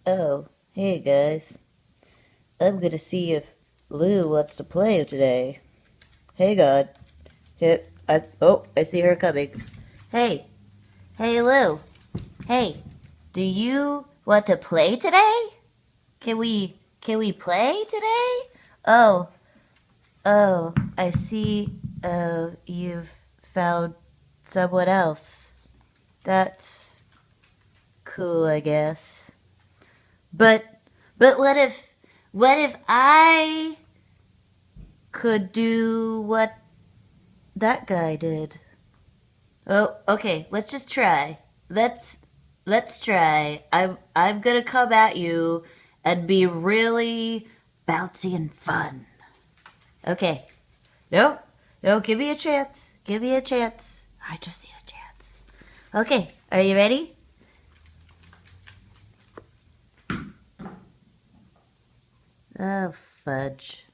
Oh, hey guys. I'm gonna see if Lou wants to play today. Hey God. I see her coming. Hey. Hey Lou. Hey. Do you want to play today? Can we play today? Oh. Oh, I see you've found someone else. That's cool, I guess. But but what if I could do what that guy did? Oh, okay, let's just try. Let's try. I'm gonna come at you and be really bouncy and fun. Okay. No, no, give me a chance. Give me a chance. I just need a chance. Okay, are you ready? Oh, fudge.